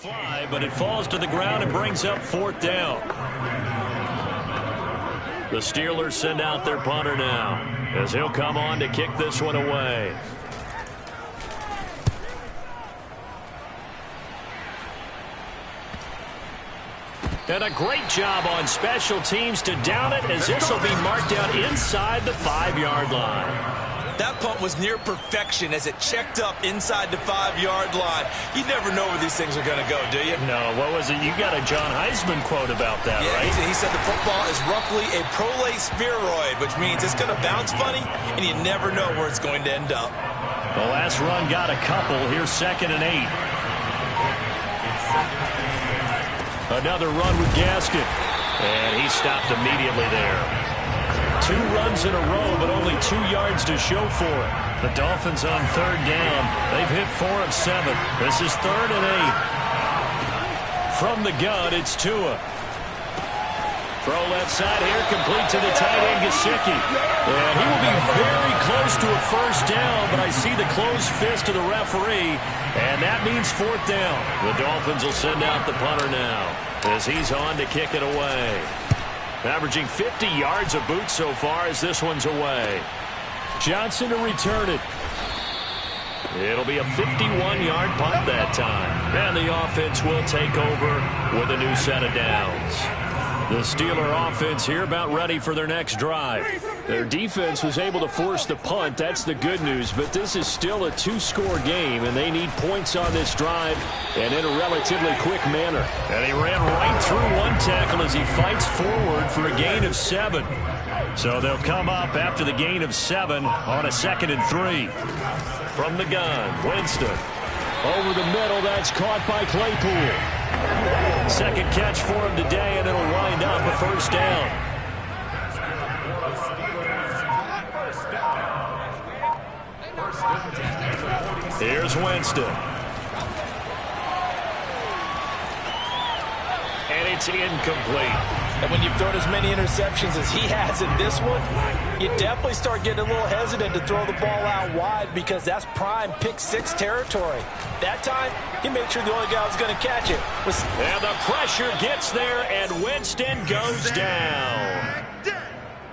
fly, but it falls to the ground and brings up fourth down. The Steelers send out their punter now, as he'll come on to kick this one away. And a great job on special teams to down it, as this will be marked out inside the 5-yard line. That punt was near perfection as it checked up inside the 5-yard line. You never know where these things are going to go, do you? No, what was it? You got a John Heisman quote about that, yeah, right? He said the football is roughly a prolate spheroid, which means it's going to bounce funny, and you never know where it's going to end up. The last run got a couple. Here's 2nd and 8. Another run with Gaskin. And he stopped immediately there. 2 runs in a row, but only 2 yards to show for it. The Dolphins on 3rd down. They've hit 4 of 7. This is 3rd and 8. From the gun, it's Tua. Throw left side here, complete to the tight end, Gesicki. And he will be very close to a first down, but I see the closed fist of the referee, and that means 4th down. The Dolphins will send out the punter now, as he's on to kick it away. Averaging 50 yards a boot so far as this one's away. Johnson to return it. It'll be a 51-yard punt that time. And the offense will take over with a new set of downs. The Steeler offense here about ready for their next drive. Their defense was able to force the punt. That's the good news. But this is still a 2-score game, and they need points on this drive and in a relatively quick manner. And he ran right through one tackle as he fights forward for a gain of 7. So they'll come up after the gain of 7 on a 2nd and 3. From the gun, Winston. Over the middle, that's caught by Claypool. Second catch for him today, and it'll wind up a first down. Here's Winston. And it's incomplete. And when you've thrown as many interceptions as he has in this one, you definitely start getting a little hesitant to throw the ball out wide because that's prime pick-6 territory. That time, he made sure the only guy who was going to catch it was... And the pressure gets there, and Winston goes down. I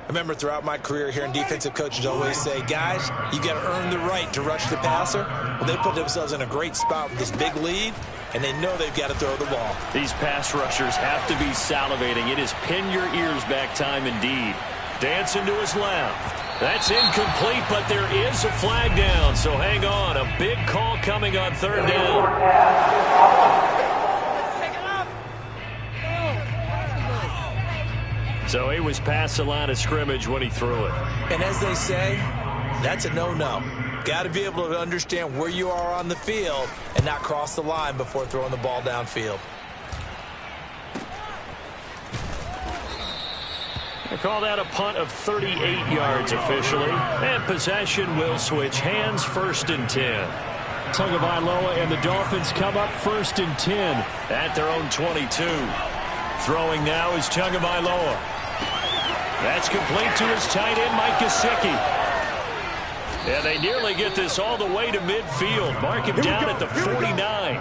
remember throughout my career hearing defensive coaches always say, guys, you got to earn the right to rush the passer. Well, they put themselves in a great spot with this big lead, and they know they've got to throw the ball. These pass rushers have to be salivating. It is pin your ears back time indeed. Dancing to his left. That's incomplete, but there is a flag down, so hang on. A big call coming on 3rd down. So he was past the line of scrimmage when he threw it. And as they say, that's a no-no. Got to be able to understand where you are on the field and not cross the line before throwing the ball downfield. They call that a punt of 38 yards officially. And possession will switch hands, 1st and 10. Tagovailoa and the Dolphins come up 1st and 10 at their own 22. Throwing now is Tagovailoa. That's complete to his tight end, Mike Gesicki. And they nearly get this all the way to midfield. Mark him down at the 49.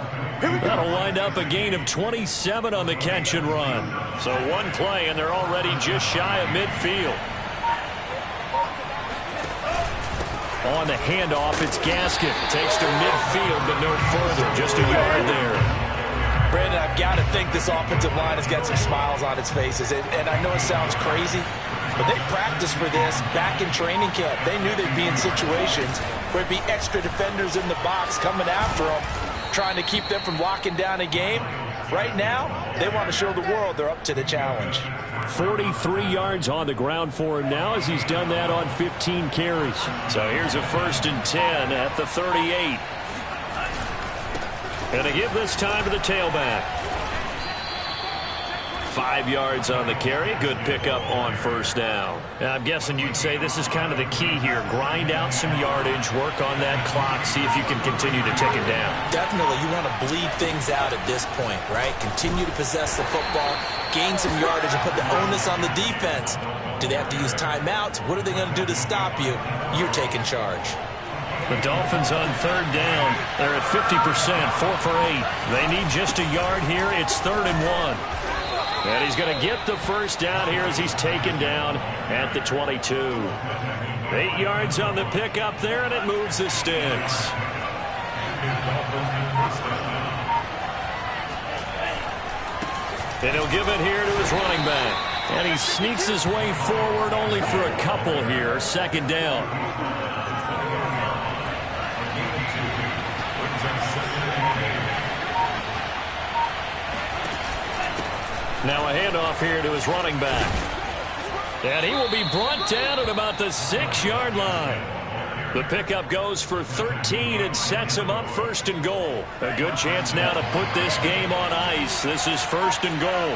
That'll wind up a gain of 27 on the catch and run. So one play, and they're already just shy of midfield. On the handoff, it's Gaskin. Takes to midfield, but no further. Just a yard there. Brandon, I've got to think this offensive line has got some smiles on its faces. And I know it sounds crazy, but they practiced for this back in training camp. They knew they'd be in situations where it'd be extra defenders in the box coming after them, trying to keep them from locking down a game. Right now, they want to show the world they're up to the challenge. 43 yards on the ground for him now as he's done that on 15 carries. So here's a 1st and 10 at the 38. And to give this time to the tailback. 5 yards on the carry. Good pickup on 1st down. Now, I'm guessing you'd say this is kind of the key here. Grind out some yardage, work on that clock, see if you can continue to take it down. Definitely. You want to bleed things out at this point, right? Continue to possess the football, gain some yardage, and put the onus on the defense. Do they have to use timeouts? What are they going to do to stop you? You're taking charge. The Dolphins on third down. They're at 50%, 4 for 8. They need just a yard here. It's 3rd and 1. And he's going to get the first down here as he's taken down at the 22. 8 yards on the pickup there, and it moves the sticks. And he'll give it here to his running back. And he sneaks his way forward only for a couple here. 2nd down. Now a handoff here to his running back. And he will be brought down at about the 6-yard line. The pickup goes for 13 and sets him up 1st and goal. A good chance now to put this game on ice. This is 1st and goal.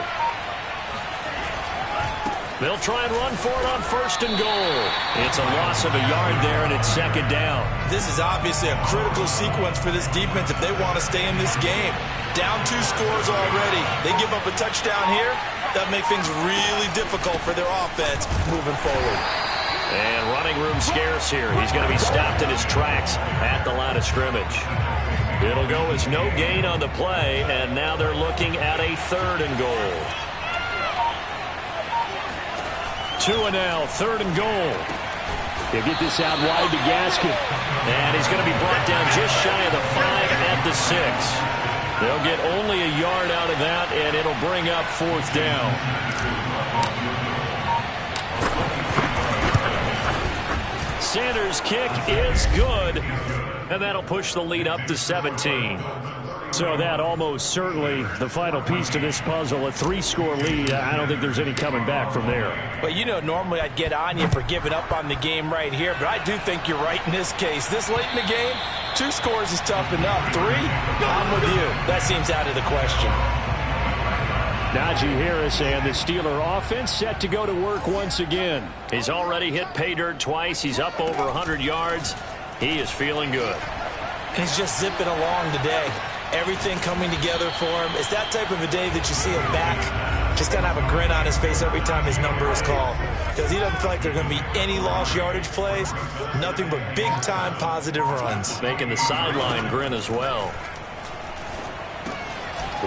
They'll try and run for it on 1st and goal. It's a loss of a yard there, and it's 2nd down. This is obviously a critical sequence for this defense if they want to stay in this game. Down 2 scores already. They give up a touchdown here. That makes things really difficult for their offense moving forward. And running room scarce here. He's going to be stopped in his tracks at the line of scrimmage. It'll go as no gain on the play, and now they're looking at a 3rd and goal. 2 and now, 3rd and goal. He'll get this out wide to Gaskin. And he's going to be brought down just shy of the 5 at the 6. They'll get only a yard out of that, and it'll bring up 4th down. Sanders' kick is good, and that'll push the lead up to 17. So that almost certainly the final piece to this puzzle, a 3-score lead. I don't think there's any coming back from there. But, you know, normally I'd get on you for giving up on the game right here, but I do think you're right in this case. This late in the game, 2 scores is tough enough. 3, I'm with you. That seems out of the question. Najee Harris and the Steeler offense set to go to work once again. He's already hit pay dirt twice. He's up over 100 yards. He is feeling good. He's just zipping along today. Everything coming together for him. It's that type of a day that you see him back. Just kind of have a grin on his face every time his number is called. Because he doesn't feel like there are going to be any lost yardage plays. Nothing but big-time positive runs. Making the sideline grin as well.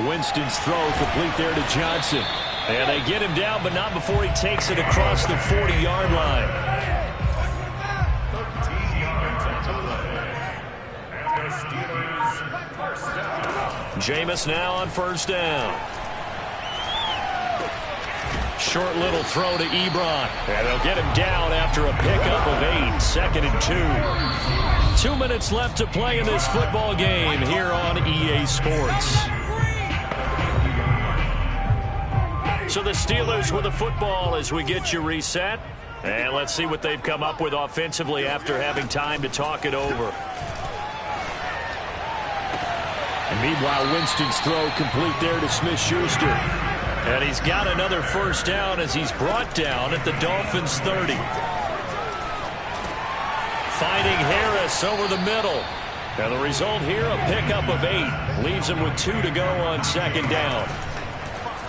Winston's throw complete there to Johnson. And they get him down, but not before he takes it across the 40-yard line. Jameis now on 1st down. Short little throw to Ebron. And they'll get him down after a pickup of 8. 2nd and 2. 2 minutes left to play in this football game here on EA Sports. So the Steelers with the football as we get you reset. And let's see what they've come up with offensively after having time to talk it over. And meanwhile, Winston's throw complete there to Smith-Schuster. And he's got another 1st down as he's brought down at the Dolphins' 30. Finding Harris over the middle. And the result here, a pickup of 8. Leaves him with 2 to go on 2nd down.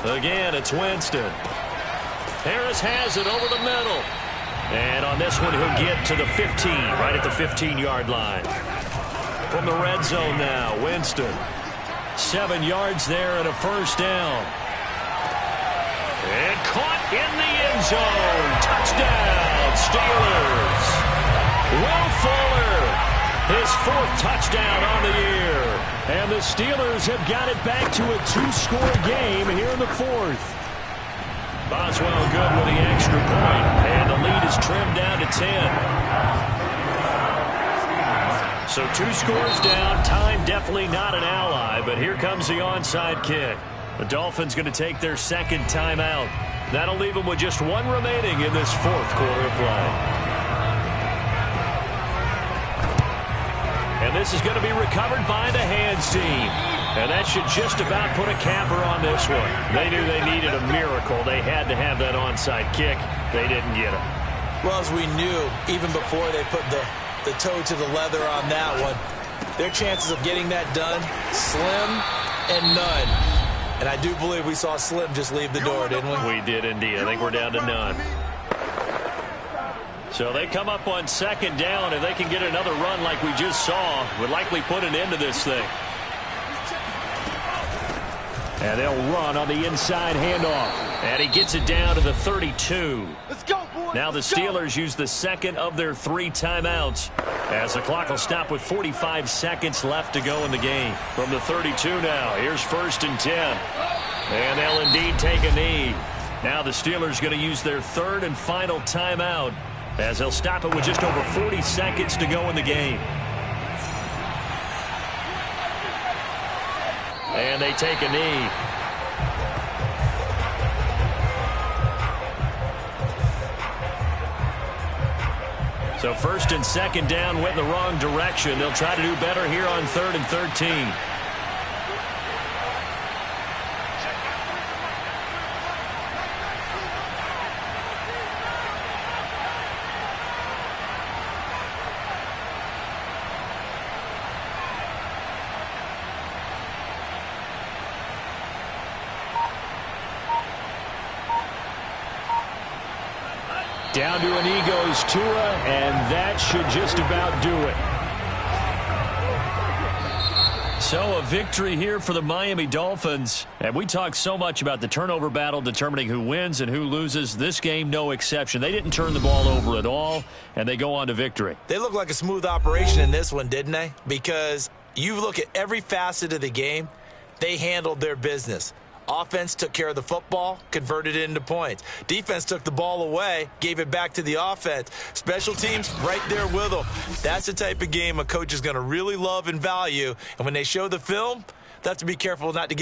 Again, it's Winston. Harris has it over the middle. And on this one, he'll get to the 15, right at the 15-yard line. From the red zone now, Winston. 7 yards there and a 1st down. And caught in the end zone. Touchdown, Steelers. Will Fuller, his 4th touchdown on the year. And the Steelers have got it back to a 2-score game here in the 4th. Boswell good with the extra point. And the lead is trimmed down to 10. So 2 scores down. Time definitely not an ally, but here comes the onside kick. The Dolphins going to take their 2nd timeout. That'll leave them with just 1 remaining in this 4th quarter of play. And this is going to be recovered by the hands team. And that should just about put a capper on this one. They knew they needed a miracle. They had to have that onside kick. They didn't get it. Well, as we knew, even before they put the toe to the leather on that one, their chances of getting that done, slim and none. And I do believe we saw Slim just leave the door, didn't we? We did indeed. I think we're down to none. So they come up on second down. If they can get another run like we just saw, would likely put an end to this thing. And they'll run on the inside handoff. And he gets it down to the 32. Let's go, boys. Now the Steelers use the second of their 3 timeouts as the clock will stop with 45 seconds left to go in the game. From the 32 now, here's 1st and 10. And they'll indeed take a knee. Now the Steelers going to use their 3rd and final timeout as they'll stop it with just over 40 seconds to go in the game. And they take a knee. So 1st and 2nd down went in the wrong direction. They'll try to do better here on 3rd and 13. Down to an knee goes Tua, and that should just about do it. So a victory here for the Miami Dolphins. And we talked so much about the turnover battle determining who wins and who loses. This game, no exception. They didn't turn the ball over at all, and they go on to victory. They look like a smooth operation in this one, didn't they? Because you look at every facet of the game, they handled their business. Offense took care of the football, converted it into points. Defense took the ball away, gave it back to the offense. Special teams, right there with them. That's the type of game a coach is going to really love and value. And when they show the film, they have to be careful not to give